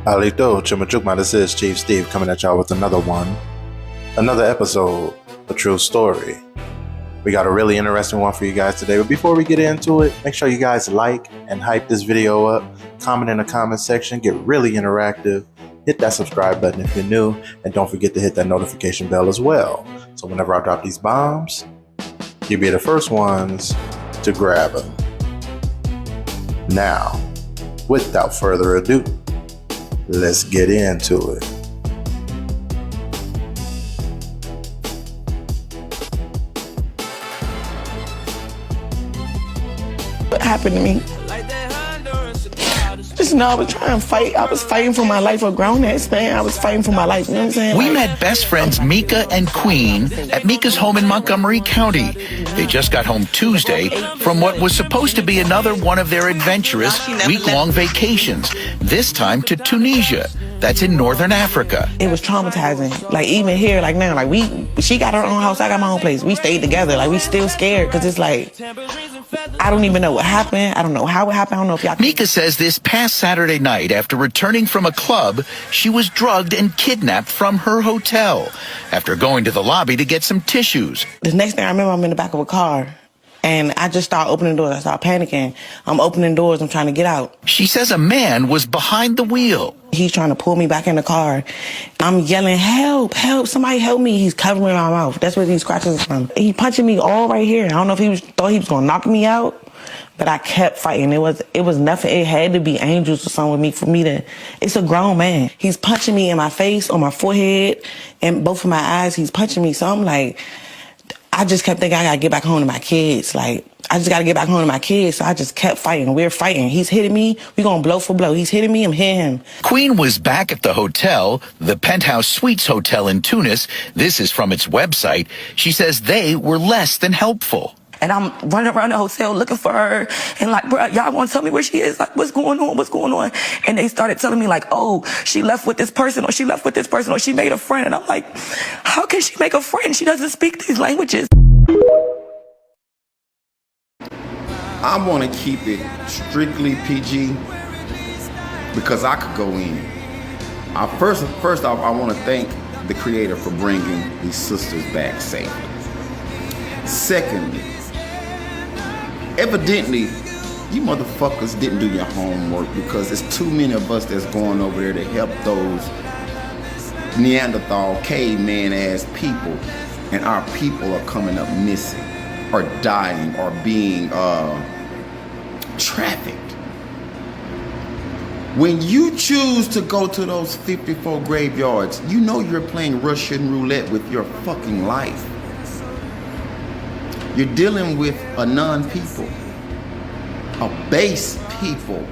Alito, Chumachukma, this is Chief Steve coming at y'all with another episode, A True Story. We got a really interesting one for you guys today, but before we get into it, make sure you guys like and hype this video up, comment in the comment section, get really interactive, hit that subscribe button if you're new, and don't forget to hit that notification bell as well. So whenever I drop these bombs, you'll be the first ones to grab them. Now, without further ado, let's get into it. What happened to me? Just know I was trying to fight. I was fighting for my life. A grown-ass man. I was fighting for my life. You know what I'm saying? We met best friends Mika and Queen at Mika's home in Montgomery County. They just got home Tuesday from what was supposed to be another one of their adventurous week-long vacations, this time to Tunisia. That's in northern Africa. It was traumatizing. Like, even here, like now, like she got her own house, I got my own place. We stayed together. Like, we still scared because it's like, I don't even know what happened. I don't know how it happened. I don't know if y'all... Mika says this past Saturday night, after returning from a club, she was drugged and kidnapped from her hotel after going to the lobby to get some tissues. The next thing I remember, I'm in the back of a car. And I just started opening doors. I started panicking. I'm opening doors. I'm trying to get out. She says a man was behind the wheel. He's trying to pull me back in the car. I'm yelling, help, help, somebody help me. He's covering my mouth. That's where these scratches are from. He punching me all right here. I don't know if he thought he was going to knock me out, but I kept fighting. It was nothing. It had to be angels or something with me for me to... It's a grown man. He's punching me in my face, on my forehead, and both of my eyes. He's punching me. So I'm like... I just kept thinking I gotta get back home to my kids. Like, I just gotta get back home to my kids. So I just kept fighting. We're fighting. He's hitting me. We going blow for blow. He's hitting me. I'm hitting him. Queen was back at the hotel, the Penthouse Suites Hotel in Tunis. This is from its website. She says they were less than helpful. And I'm running around the hotel looking for her. And like, bro, y'all want to tell me where she is? Like, what's going on? What's going on? And they started telling me like, oh, she left with this person, or she left with this person, or she made a friend. And I'm like, how can she make a friend? She doesn't speak these languages. I want to keep it strictly PG because I could go in. First off, I want to thank the creator for bringing these sisters back safely. Secondly, evidently, you motherfuckers didn't do your homework because there's too many of us that's going over there to help those Neanderthal caveman ass people, and our people are coming up missing or dying or being trafficked. When you choose to go to those 54 graveyards, you know you're playing Russian roulette with your fucking life. You're dealing with a non-people, a base people,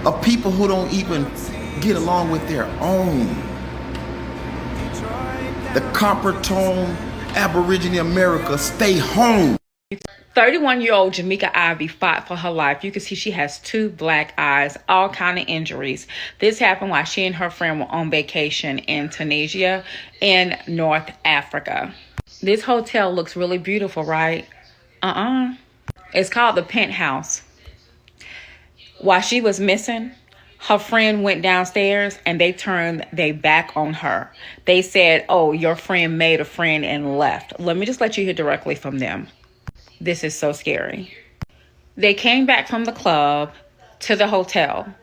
a people who don't even get along with their own. The copper tone Aborigine America, stay home. 31-year-old Jameka Ivy fought for her life. You can see she has 2 black eyes, all kind of injuries. This happened while she and her friend were on vacation in Tunisia in North Africa. This hotel looks really beautiful, right? It's called the Penthouse. While she was missing, her friend went downstairs and they turned their back on her. They said, oh, your friend made a friend and left. Let me just let you hear directly from them. This is so scary. They came back from the club to the hotel.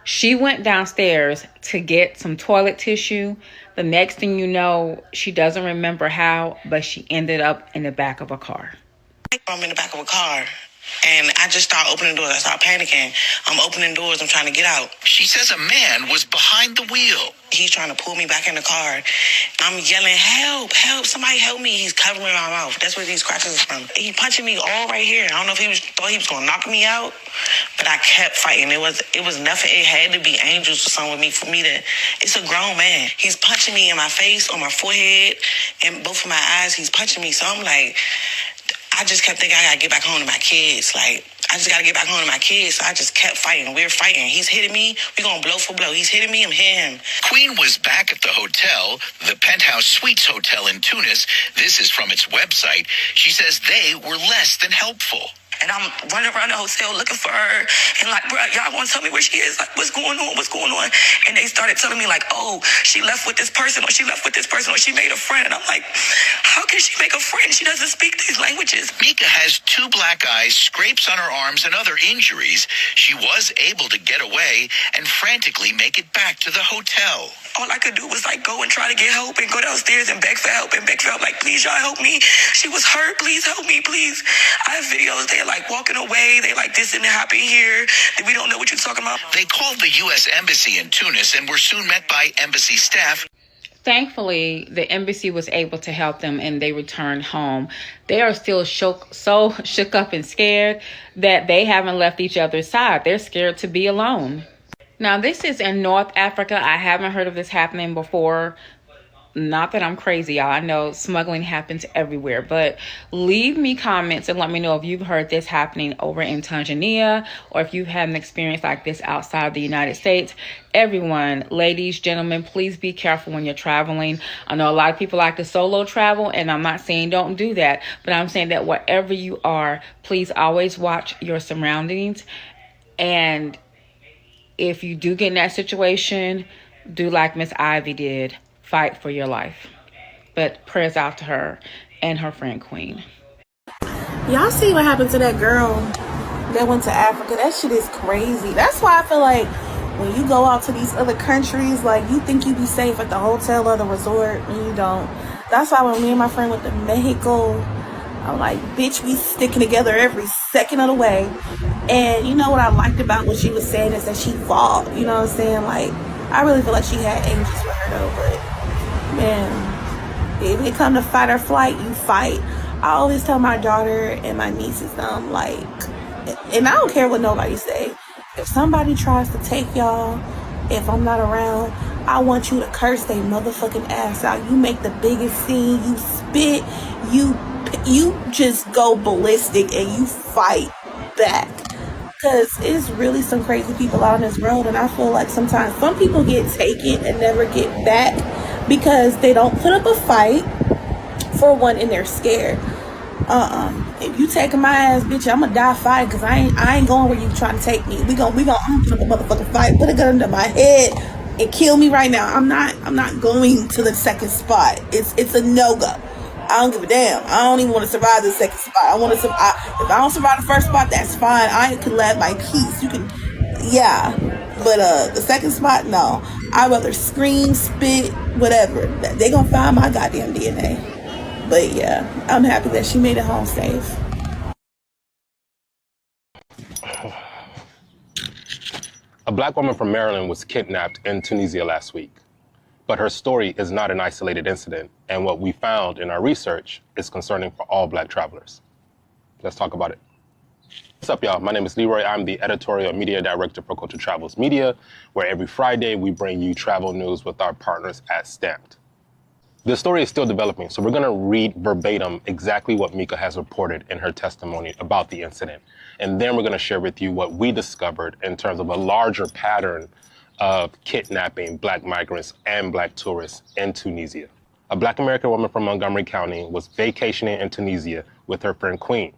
She went downstairs to get some toilet tissue. The next thing you know, she doesn't remember how, but she ended up in the back of a car. I'm in the back of a car. And I just started opening doors. I started panicking. I'm opening doors. I'm trying to get out. She says a man was behind the wheel. He's trying to pull me back in the car. I'm yelling, help, help, somebody help me. He's covering my mouth. That's where these scratches are from. He punching me all right here. I don't know if thought he was going to knock me out, but I kept fighting. It was nothing. It had to be angels or something with me for me to... It's a grown man. He's punching me in my face, on my forehead, and both of my eyes. He's punching me. So I'm like... I just kept thinking I gotta get back home to my kids. Like, I just gotta get back home to my kids. So I just kept fighting. We're fighting. He's hitting me. We're gonna blow for blow. He's hitting me. I'm hitting him. Queen was back at the hotel, the Penthouse Suites Hotel in Tunis. This is from its website. She says they were less than helpful. And I'm running around the hotel looking for her. And like, bro, y'all want to tell me where she is? Like, what's going on? What's going on? And they started telling me like, oh, she left with this person, or she left with this person, or she made a friend. And I'm like, how can she make a friend? She doesn't speak these languages. Mika has 2 black eyes, scrapes on her arms, and other injuries. She was able to get away and frantically make it back to the hotel. All I could do was like go and try to get help and go downstairs and beg for help and beg for help. Like, please, y'all help me. She was hurt. Please help me, please. I have videos. They're like walking away. They like, this didn't happen here. We don't know what you're talking about. They called the U.S. Embassy in Tunis and were soon met by embassy staff. Thankfully, the embassy was able to help them and they returned home. They are still so shook up and scared that they haven't left each other's side. They're scared to be alone. Now, this is in North Africa. I haven't heard of this happening before. Not that I'm crazy, y'all. I know smuggling happens everywhere, but leave me comments and let me know if you've heard this happening over in Tanzania or if you've had an experience like this outside of the United States. Everyone, ladies, gentlemen, please be careful when you're traveling. I know a lot of people like to solo travel, and I'm not saying don't do that, but I'm saying that wherever you are, please always watch your surroundings. And if you do get in that situation, do like Miss Ivy did. Fight for your life. But prayers out to her and her friend Queen. Y'all see what happened to that girl that went to Africa? That shit is crazy. That's why I feel like when you go out to these other countries, like, you think you be safe at the hotel or the resort, and you don't. That's why when me and my friend went to Mexico, I'm like, bitch, we sticking together every second of the way. And you know what I liked about what she was saying is that she fought. You know what I'm saying? Like, I really feel like she had angels with her though, but man, if it come to fight or flight, you fight. I always tell my daughter and my nieces, like, and I don't care what nobody say. If somebody tries to take y'all, if I'm not around, I want you to curse their motherfucking ass out. You make the biggest scene, you spit, you just go ballistic and you fight back. Because it's really some crazy people out on this road, and I feel like sometimes some people get taken and never get back because they don't put up a fight, for one, and they're scared. If you taking my ass, bitch, I'm gonna die fighting, because I ain't going where you trying to take me. I'm gonna put up a motherfucking fight, put a gun under my head and kill me right now. I'm not going to the second spot. It's a no-go. I don't give a damn. I don't even want to survive the second spot. I want to survive. If I don't survive the first spot, that's fine. I can let my peace. You can, yeah. But the second spot, no. I'd rather scream, spit, whatever. They gonna find my goddamn DNA. But yeah, I'm happy that she made it home safe. A black woman from Maryland was kidnapped in Tunisia last week. But her story is not an isolated incident, and what we found in our research is concerning for all black travelers. Let's talk about it. What's up, y'all? My name is Leroy. I'm the editorial media director for Culture Travels Media, where every Friday we bring you travel news with our partners at Stamped. The story is still developing, so we're gonna read verbatim exactly what Mika has reported in her testimony about the incident. And then we're gonna share with you what we discovered in terms of a larger pattern of kidnapping black migrants and black tourists in Tunisia. A black American woman from Montgomery County was vacationing in Tunisia with her friend Queen.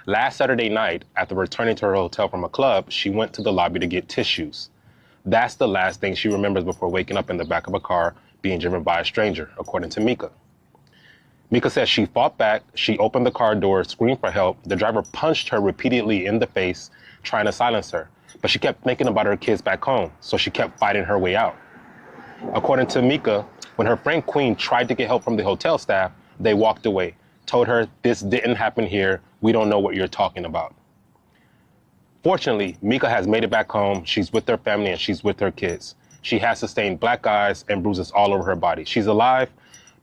Last Saturday night, after returning to her hotel from a club, she went to the lobby to get tissues. That's the last thing she remembers before waking up in the back of a car being driven by a stranger, according to Mika. Mika says she fought back, she opened the car door, screamed for help. The driver punched her repeatedly in the face, trying to silence her. But she kept thinking about her kids back home, so she kept fighting her way out. According to Mika, when her friend Queen tried to get help from the hotel staff, they walked away, told her, "This didn't happen here, we don't know what you're talking about." Fortunately, Mika has made it back home, she's with her family and she's with her kids. She has sustained black eyes and bruises all over her body. She's alive,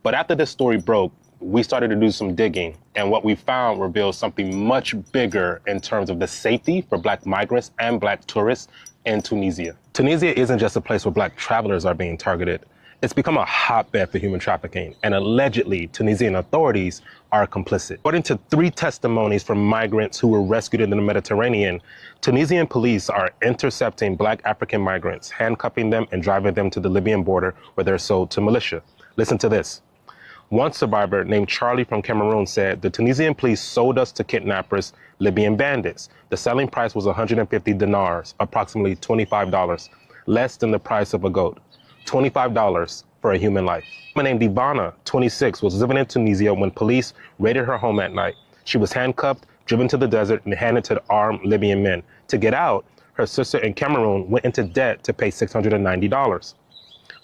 but after this story broke, we started to do some digging, and what we found reveals something much bigger in terms of the safety for black migrants and black tourists in Tunisia. Tunisia isn't just a place where black travelers are being targeted. It's become a hotbed for human trafficking, and allegedly Tunisian authorities are complicit. According to 3 testimonies from migrants who were rescued in the Mediterranean, Tunisian police are intercepting black African migrants, handcuffing them and driving them to the Libyan border where they're sold to militia. Listen to this. One survivor named Charlie from Cameroon said, "The Tunisian police sold us to kidnappers, Libyan bandits. The selling price was 150 dinars, approximately $25, less than the price of a goat. $25 for a human life." A woman named Ivana, 26, was living in Tunisia when police raided her home at night. She was handcuffed, driven to the desert, and handed to armed Libyan men. To get out, her sister in Cameroon went into debt to pay $690.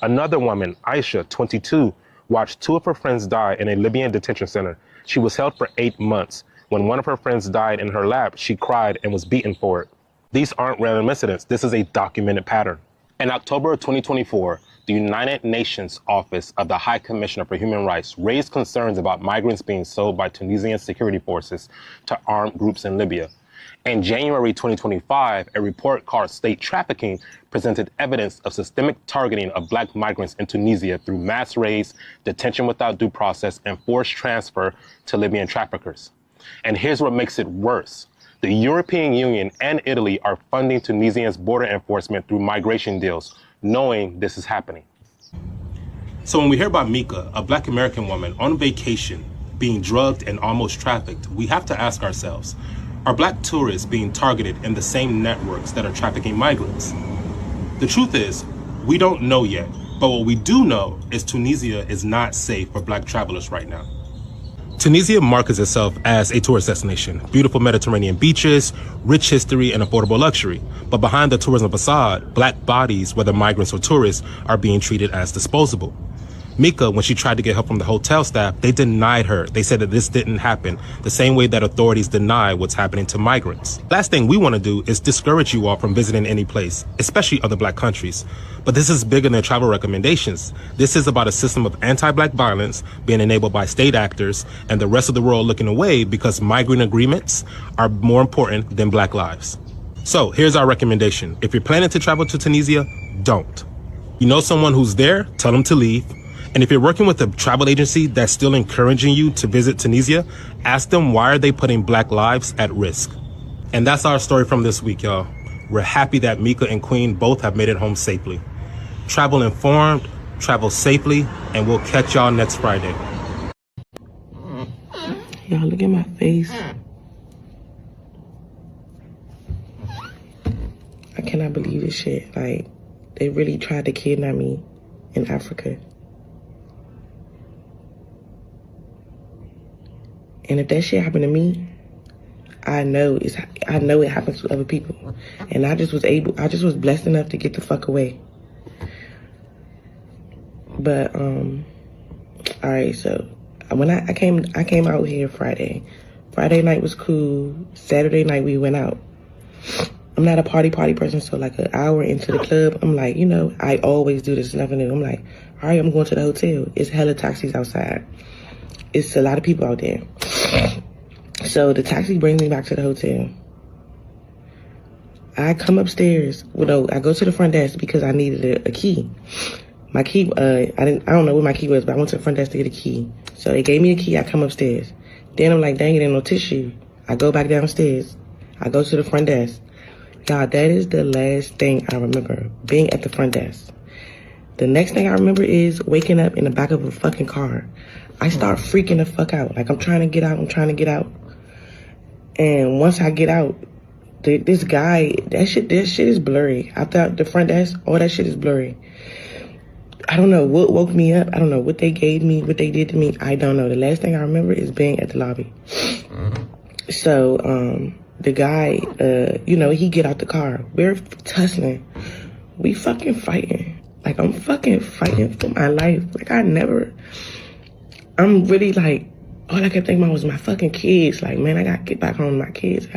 Another woman, Aisha, 22, watched two of her friends die in a Libyan detention center. She was held for 8 months. When one of her friends died in her lap, she cried and was beaten for it. These aren't random incidents. This is a documented pattern. In October of 2024, the United Nations Office of the High Commissioner for Human Rights raised concerns about migrants being sold by Tunisian security forces to armed groups in Libya. In January 2025, a report called State Trafficking presented evidence of systemic targeting of Black migrants in Tunisia through mass raids, detention without due process, and forced transfer to Libyan traffickers. And here's what makes it worse. The European Union and Italy are funding Tunisia's border enforcement through migration deals, knowing this is happening. So when we hear about Mika, a Black American woman on vacation, being drugged and almost trafficked, we have to ask ourselves, are Black tourists being targeted in the same networks that are trafficking migrants? The truth is, we don't know yet, but what we do know is Tunisia is not safe for Black travelers right now. Tunisia markets itself as a tourist destination, beautiful Mediterranean beaches, rich history, and affordable luxury. But behind the tourism facade, Black bodies, whether migrants or tourists, are being treated as disposable. Mika, when she tried to get help from the hotel staff, they denied her. They said that this didn't happen, the same way that authorities deny what's happening to migrants. Last thing we want to do is discourage you all from visiting any place, especially other Black countries. But this is bigger than travel recommendations. This is about a system of anti-Black violence being enabled by state actors and the rest of the world looking away because migrant agreements are more important than Black lives. So here's our recommendation. If you're planning to travel to Tunisia, don't. You know someone who's there, tell them to leave. And if you're working with a travel agency that's still encouraging you to visit Tunisia, ask them why are they putting Black lives at risk. And that's our story from this week, y'all. We're happy that Mika and Queen both have made it home safely. Travel informed, travel safely, and we'll catch y'all next Friday. Y'all look at my face. I cannot believe this shit. Like, they really tried to kidnap me in Africa. And if that shit happened to me, I know it happens to other people. And I just was blessed enough to get the fuck away. But all right, so when I came out here Friday. Friday night was cool. Saturday night we went out. I'm not a party person, so like an hour into the club, I'm like, you know, I always do this, nothing new. I'm like, all right, I'm going to the hotel. It's hella taxis outside. It's a lot of people out there. So the taxi brings me back to the hotel. I come upstairs. Well, no, I go to the front desk because I needed a key. My key, I don't know where my key was, but I went to the front desk to get a key. So they gave me a key. I come upstairs. Then I'm like, dang, it ain't no tissue. I go back downstairs. I go to the front desk. Y'all, that is the last thing I remember, being at the front desk. The next thing I remember is waking up in the back of a fucking car. I start freaking the fuck out. Like, I'm trying to get out. And once I get out, this guy, this shit is blurry. I thought the front desk, all that shit is blurry. I don't know what woke me up. I don't know what they gave me, what they did to me. I don't know. The last thing I remember is being at the lobby. So, the guy, you know, he get out the car. We're tussling. We fucking fighting. Like, I'm fucking fighting for my life. Like, I'm really like, all I could think about was my fucking kids. Like, man, I gotta get back home to my kids.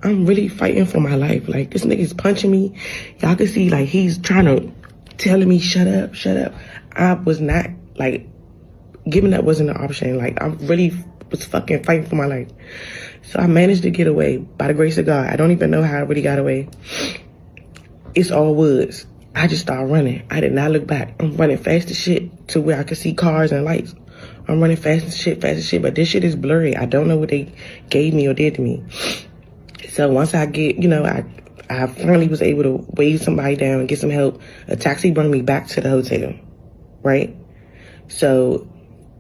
I'm really fighting for my life. Like, this nigga's punching me. Y'all can see, like, he's trying to telling me, shut up. I was not, like, giving up wasn't an option. Like, I really was fucking fighting for my life. So I managed to get away by the grace of God. I don't even know how I really got away. It's all woods. I just started running. I did not look back. I'm running fast as shit to where I could see cars and lights. I'm running fast as shit, but this shit is blurry. I don't know what they gave me or did to me. So once I get, you know, I finally was able to wave somebody down and get some help. A taxi brought me back to the hotel, right? So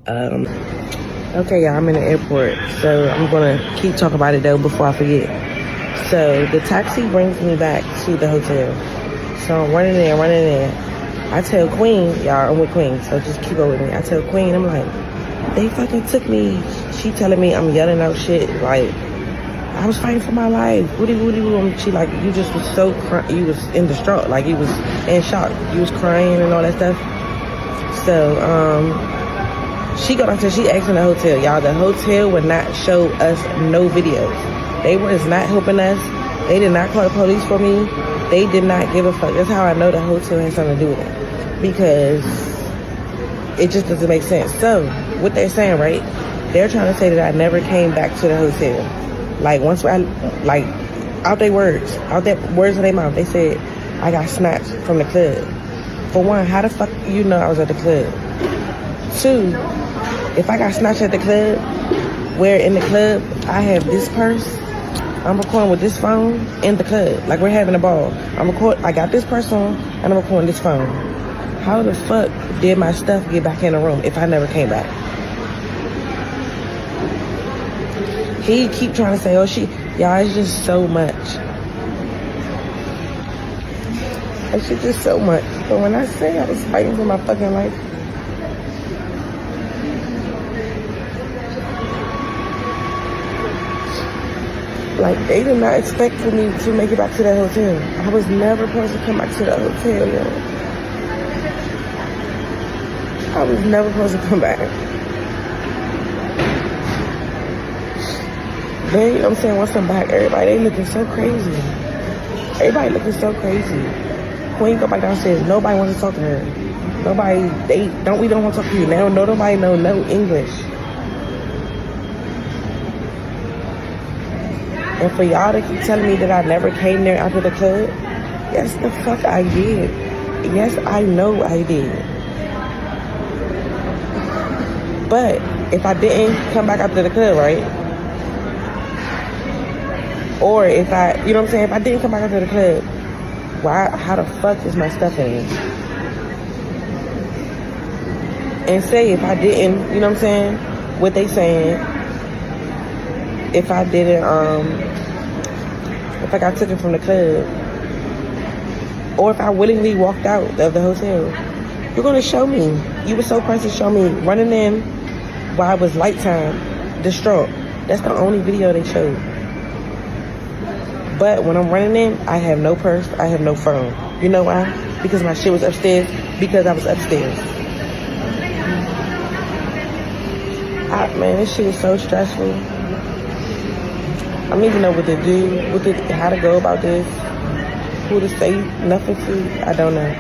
Okay, y'all, I'm in the airport, so I'm gonna keep talking about it though before I forget. So the taxi brings me back to the hotel. So I'm running there. I tell Queen, y'all, I'm with Queen, so just keep up with me. I tell Queen, I'm like, they fucking took me. She telling me I'm yelling out shit, like, I was fighting for my life. Woody. She like, you just was so, you was in distraught, like you was in shock. You was crying and all that stuff. So, she got on to, she asked in the hotel, y'all, the hotel would not show us no videos. They was not helping us. They did not call the police for me. They did not give a fuck. That's how I know the hotel has something to do with it. Because it just doesn't make sense. So, what they're saying, right? They're trying to say that I never came back to the hotel. Like, once I, like, out their words of their mouth, they said I got snatched from the club. For one, how the fuck you know I was at the club? Two, if I got snatched at the club, where in the club I have this purse, I'm recording with this phone in the club, like we're having a ball. I got this purse on, and I'm recording this phone. How the fuck did my stuff get back in the room if I never came back? He keep trying to say, oh, y'all, it's just so much. It's just so much. But when I say I was fighting for my fucking life, like, they did not expect for me to make it back to that hotel. I was never supposed to come back to that hotel, yo. I was never supposed to come back. Then, you know what I'm saying, once I'm back, everybody, they looking so crazy. Everybody looking so crazy. Queen go back downstairs, nobody wants to talk to her. We don't want to talk to you. Now, nobody know no English. And for y'all to keep telling me that I never came there after the club, yes, the fuck I did. Yes, I know I did. But if I didn't come back after the club, right? Or if I, you know what I'm saying? If I didn't come back after the club, how the fuck is my stuff in? And say if I didn't, you know what I'm saying? What they saying, if I didn't, if I got taken from the club, or if I willingly walked out of the hotel, you're gonna show me. You were so pressed to show me running in while it was light time, distraught. That's the only video they showed. But when I'm running in, I have no purse, I have no phone. You know why? Because my shit was upstairs, because I was upstairs. Man, this shit is so stressful. I don't even know what to do, how to go about this, who to say nothing to. I don't know.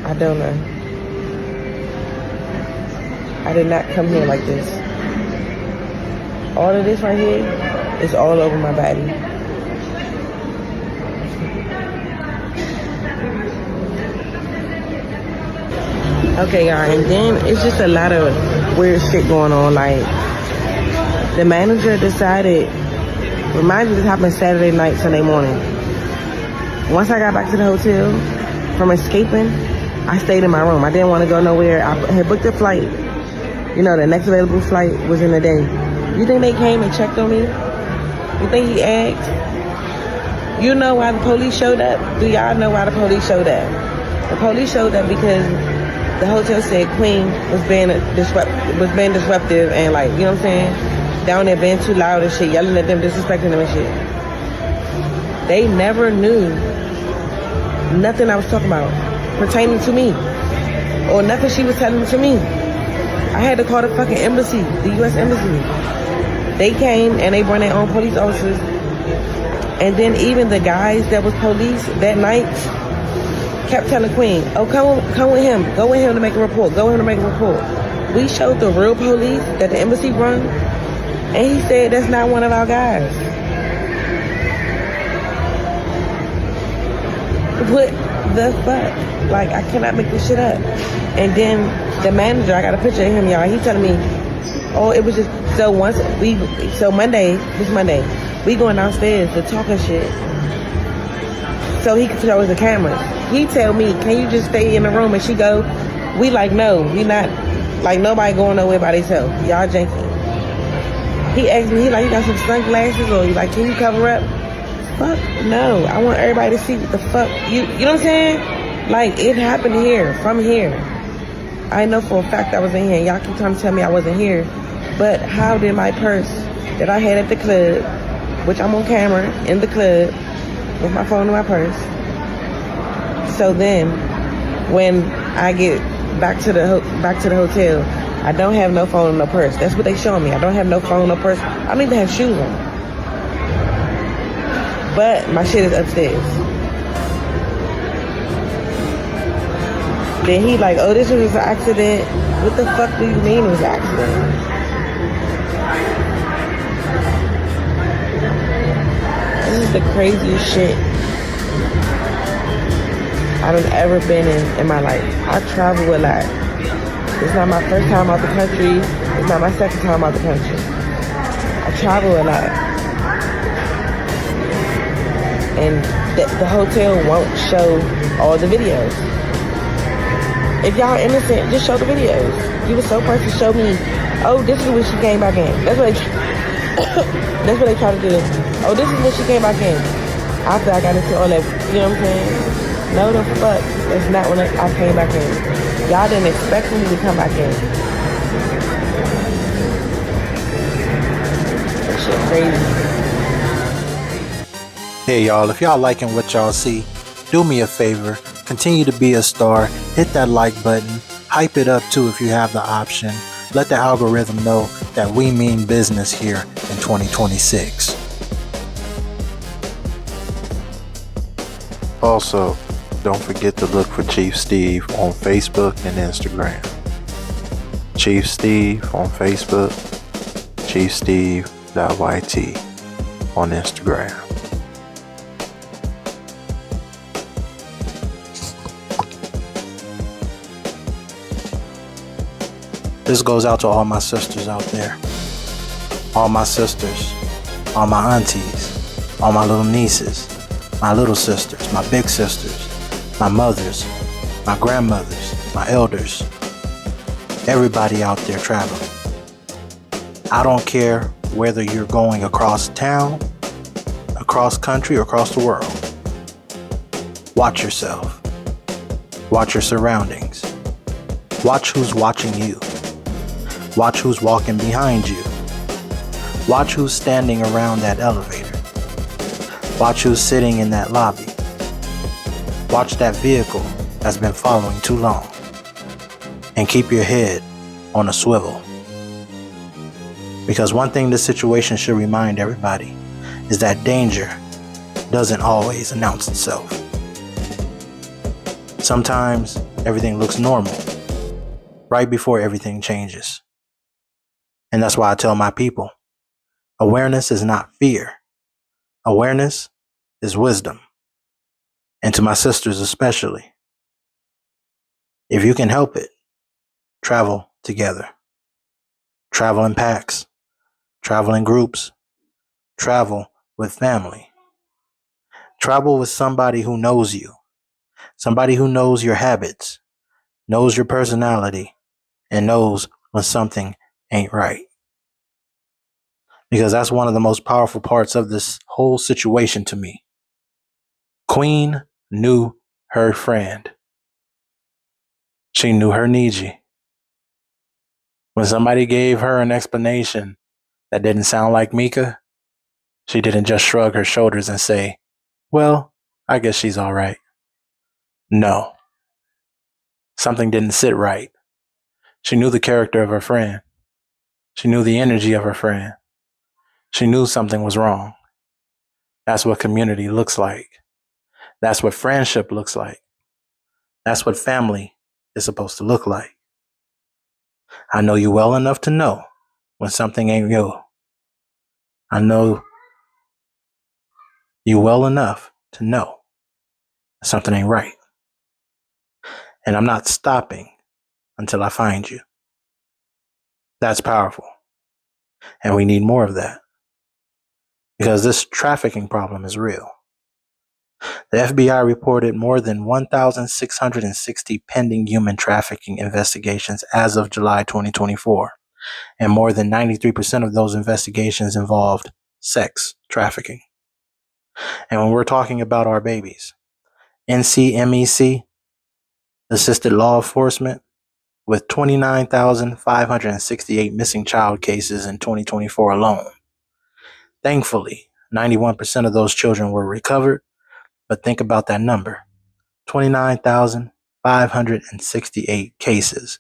I don't know. I did not come here like this. All of this right here is all over my body. Okay, y'all, and then it's just a lot of weird shit going on. Like, the manager decided, remind me this happened Saturday night, Sunday morning. Once I got back to the hotel from escaping, I stayed in my room. I didn't want to go nowhere. I had booked a flight. You know, the next available flight was in the day. You think they came and checked on me? You think he asked? You know why the police showed up? Do y'all know why the police showed up? The police showed up because the hotel said Queen was being disruptive and, like, you know what I'm saying? Down there being too loud and shit, yelling at them, disrespecting them and shit. They never knew nothing I was talking about pertaining to me, or nothing she was telling to me. I had to call the fucking embassy, the U.S. embassy. They came and they brought their own police officers. And then even the guys that was police that night kept telling Queen, oh, come with him. Go with him to make a report. Go with him to make a report. We showed the real police that the embassy run, and he said that's not one of our guys. What the fuck? Like, I cannot make this shit up. And then the manager, I got a picture of him, y'all. He telling me, oh, it was just, Monday, we going downstairs to talk and shit. so he could show us the cameras. He tell me, can you just stay in the room? And she go, we like, no, we not, like nobody going nowhere by themselves. Y'all janky. He asked me, he like, you got some sunglasses, or you like, can you cover up? Fuck no, I want everybody to see what the fuck, you know what I'm saying? Like, it happened here, from here. I know for a fact I was in here. Y'all keep trying to tell me I wasn't here. But how did my purse that I had at the club, which I'm on camera in the club with my phone in my purse, so then when I get back to the hotel, I don't have no phone, no purse. That's what they showing me. I don't have no phone, no purse. I don't even have shoes on. But my shit is upstairs. Then he like, oh, this was an accident. What the fuck do you mean it was an accident? This is the craziest shit I've ever been in my life. I travel a lot. It's not my first time out the country. It's not my second time out the country. I travel a lot. And the hotel won't show all the videos. If y'all innocent, just show the videos. You the sole person show me, oh, this is when she came back in. That's what they try to do. Oh, this is when she came back in. After I got into all that, you know what I'm saying? No, the fuck. That's not when I came back in. Y'all didn't expect me to come back in. That shit crazy. Hey y'all, if y'all liking what y'all see, do me a favor, continue to be a star, hit that like button, hype it up too if you have the option. Let the algorithm know that we mean business here in 2026. Also, don't forget to look for Chief Steve on Facebook and Instagram. Chief Steve on Facebook, chiefsteve.yt on Instagram. This goes out to all my sisters out there. All my sisters, all my aunties, all my little nieces, my little sisters, my big sisters, my mothers, my grandmothers, my elders, everybody out there traveling. I don't care whether you're going across town, across country, or across the world. Watch yourself. Watch your surroundings. Watch who's watching you. Watch who's walking behind you. Watch who's standing around that elevator. Watch who's sitting in that lobby. Watch that vehicle that's been following too long. And keep your head on a swivel. Because one thing this situation should remind everybody is that danger doesn't always announce itself. Sometimes everything looks normal right before everything changes. And that's why I tell my people, awareness is not fear. Awareness is wisdom. And to my sisters especially, if you can help it, travel together. Travel in packs. Travel in groups. Travel with family. Travel with somebody who knows you. Somebody who knows your habits, knows your personality, and knows when something ain't right. Because that's one of the most powerful parts of this whole situation to me. Queen knew her friend. She knew her Niji. When somebody gave her an explanation that didn't sound like Mika, she didn't just shrug her shoulders and say, well, I guess she's all right. No. Something didn't sit right. She knew the character of her friend. She knew the energy of her friend. She knew something was wrong. That's what community looks like. That's what friendship looks like. That's what family is supposed to look like. I know you well enough to know when something ain't you. I know you well enough to know something ain't right. And I'm not stopping until I find you. That's powerful. And we need more of that. Because this trafficking problem is real. The FBI reported more than 1,660 pending human trafficking investigations as of July 2024, and more than 93% of those investigations involved sex trafficking. And when we're talking about our babies, NCMEC, assisted law enforcement, with 29,568 missing child cases in 2024 alone. Thankfully, 91% of those children were recovered, but think about that number, 29,568 cases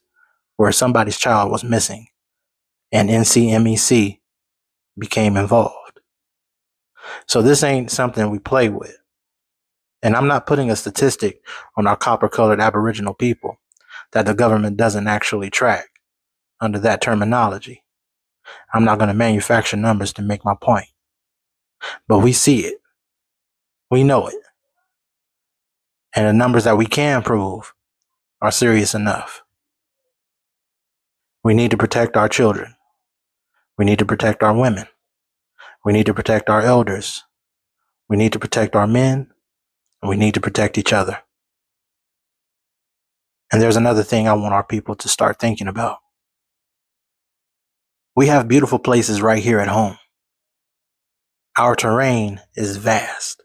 where somebody's child was missing and NCMEC became involved. So this ain't something we play with. And I'm not putting a statistic on our copper-colored Aboriginal people that the government doesn't actually track under that terminology. I'm not going to manufacture numbers to make my point. But we see it. We know it. And the numbers that we can prove are serious enough. We need to protect our children. We need to protect our women. We need to protect our elders. We need to protect our men. And we need to protect each other. And there's another thing I want our people to start thinking about. We have beautiful places right here at home. Our terrain is vast.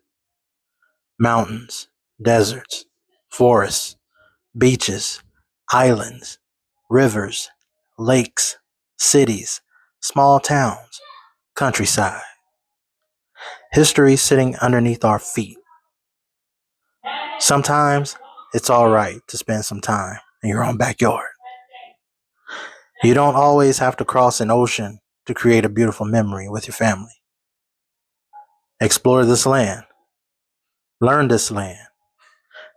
Mountains, deserts, forests, beaches, islands, rivers, lakes, cities, small towns, countryside. History sitting underneath our feet. Sometimes it's all right to spend some time in your own backyard. You don't always have to cross an ocean to create a beautiful memory with your family. Explore this land. Learn this land.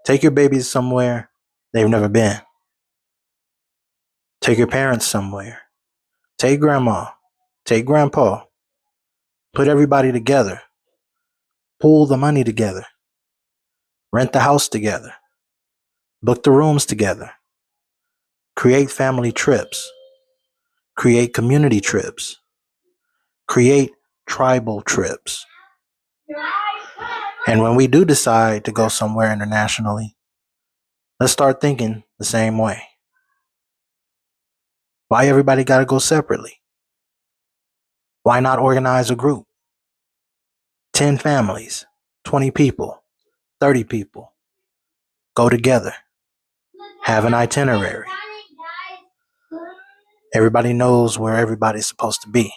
Take your babies somewhere they've never been. Take your parents somewhere. Take grandma. Take grandpa. Put everybody together. Pool the money together. Rent the house together. Book the rooms together. Create family trips. Create community trips. Create tribal trips. And when we do decide to go somewhere internationally, let's start thinking the same way. Why everybody got to go separately? Why not organize a group? 10 families, 20 people, 30 people. Go together. Have an itinerary. Everybody knows where everybody's supposed to be.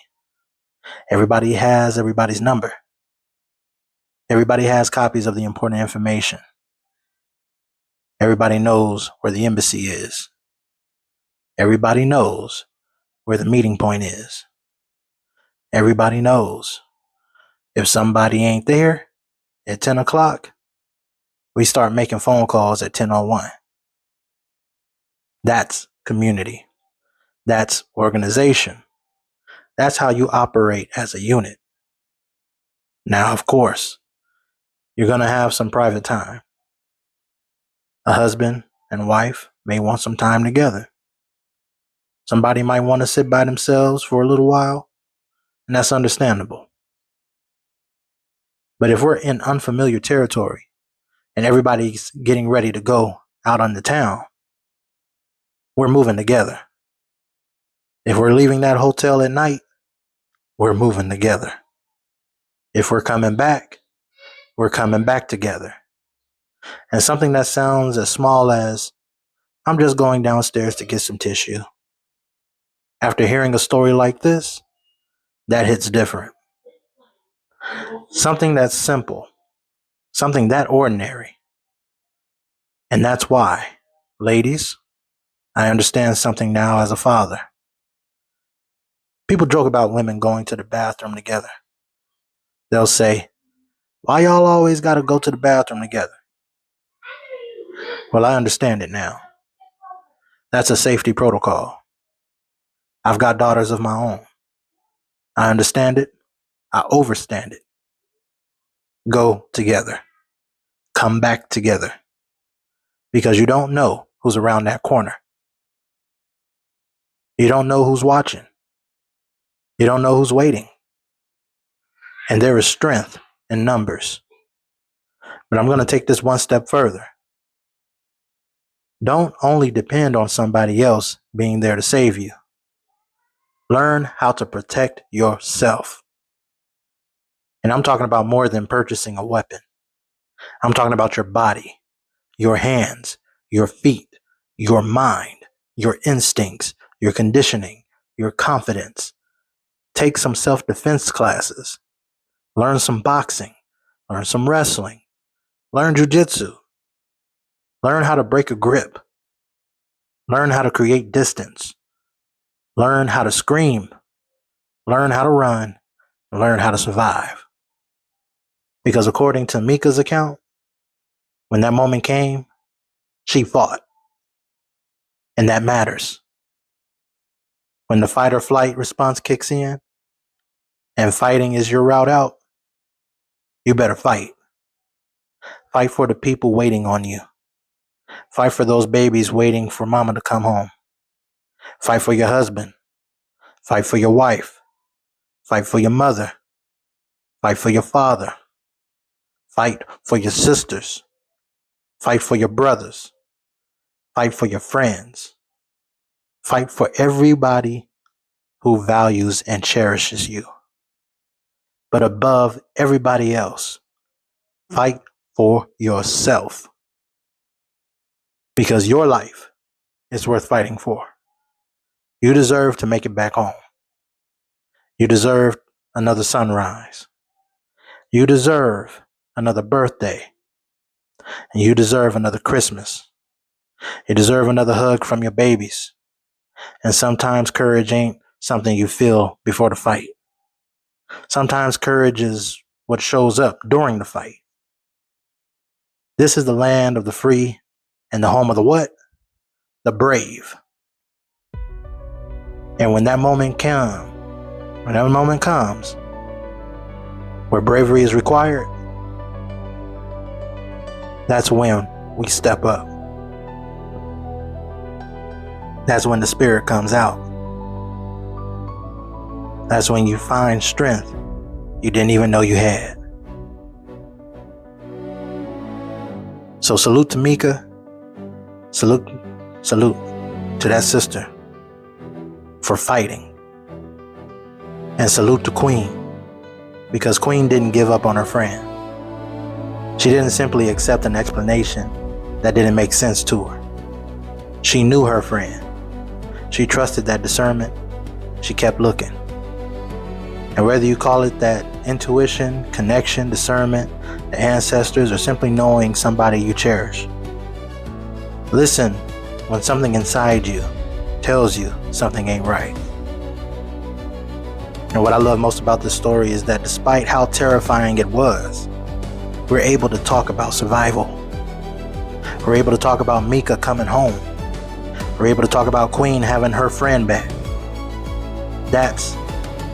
Everybody has everybody's number. Everybody has copies of the important information. Everybody knows where the embassy is. Everybody knows where the meeting point is. Everybody knows if somebody ain't there at 10 o'clock, we start making phone calls at 10:01. That's community. That's organization. That's how you operate as a unit. Now, of course, you're going to have some private time. A husband and wife may want some time together. Somebody might want to sit by themselves for a little while, and that's understandable. But if we're in unfamiliar territory and everybody's getting ready to go out on the town, we're moving together. If we're leaving that hotel at night, we're moving together. If we're coming back, we're coming back together. And something that sounds as small as, I'm just going downstairs to get some tissue. After hearing a story like this, that hits different. Something that's simple, something that ordinary. And that's why, ladies, I understand something now as a father. People joke about women going to the bathroom together. They'll say, why y'all always gotta go to the bathroom together? Well, I understand it now. That's a safety protocol. I've got daughters of my own. I understand it. I overstand it. Go together. Come back together. Because you don't know who's around that corner. You don't know who's watching. You don't know who's waiting. And there is strength in numbers. But I'm going to take this one step further. Don't only depend on somebody else being there to save you. Learn how to protect yourself. And I'm talking about more than purchasing a weapon. I'm talking about your body, your hands, your feet, your mind, your instincts, your conditioning, your confidence. Take some self-defense classes. Learn some boxing. Learn some wrestling. Learn jujitsu. Learn how to break a grip. Learn how to create distance. Learn how to scream. Learn how to run. Learn how to survive. Because according to Mika's account, when that moment came, she fought. And that matters. When the fight or flight response kicks in and fighting is your route out, you better fight. Fight for the people waiting on you. Fight for those babies waiting for mama to come home. Fight for your husband. Fight for your wife. Fight for your mother. Fight for your father. Fight for your sisters. Fight for your brothers. Fight for your friends. Fight for everybody who values and cherishes you. But above everybody else, fight for yourself. Because your life is worth fighting for. You deserve to make it back home. You deserve another sunrise. You deserve another birthday. And you deserve another Christmas. You deserve another hug from your babies. And sometimes courage ain't something you feel before the fight. Sometimes courage is what shows up during the fight. This is the land of the free and the home of the what? The brave. And when that moment comes, where bravery is required, that's when we step up. That's when the spirit comes out. That's when you find strength you didn't even know you had. So salute to Mika. Salute to that sister for fighting. And salute to Queen, because Queen didn't give up on her friend. She didn't simply accept an explanation that didn't make sense to her. She knew her friend. She trusted that discernment. She kept looking. And whether you call it that intuition, connection, discernment, the ancestors, or simply knowing somebody you cherish, listen when something inside you tells you something ain't right. And what I love most about this story is that despite how terrifying it was, we're able to talk about survival. We're able to talk about Mika coming home. We're able to talk about Queen having her friend back. That's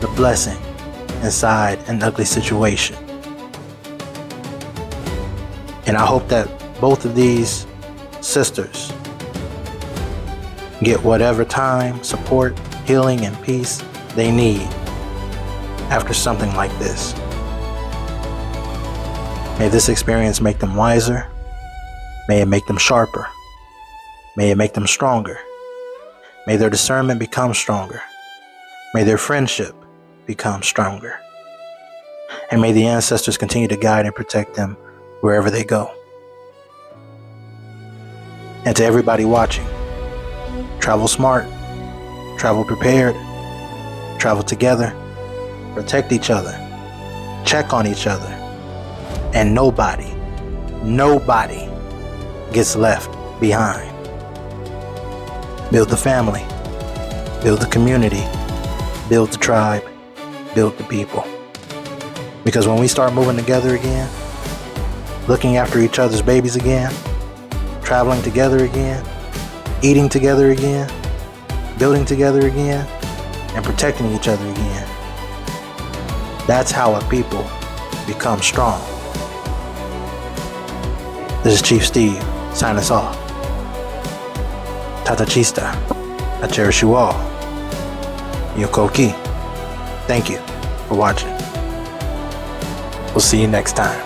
the blessing inside an ugly situation. And I hope that both of these sisters get whatever time, support, healing, and peace they need after something like this. May this experience make them wiser. May it make them sharper. May it make them stronger. May their discernment become stronger. May their friendship become stronger. And may the ancestors continue to guide and protect them wherever they go. And to everybody watching, travel smart, travel prepared, travel together, protect each other, check on each other, and nobody gets left behind. Build the family, build the community, build the tribe, build the people. Because when we start moving together again, looking after each other's babies again, traveling together again, eating together again, building together again, and protecting each other again, that's how a people become strong. This is Chief Steve, sign us off. Tata Chista, I cherish you all. Yokoki, thank you for watching. We'll see you next time.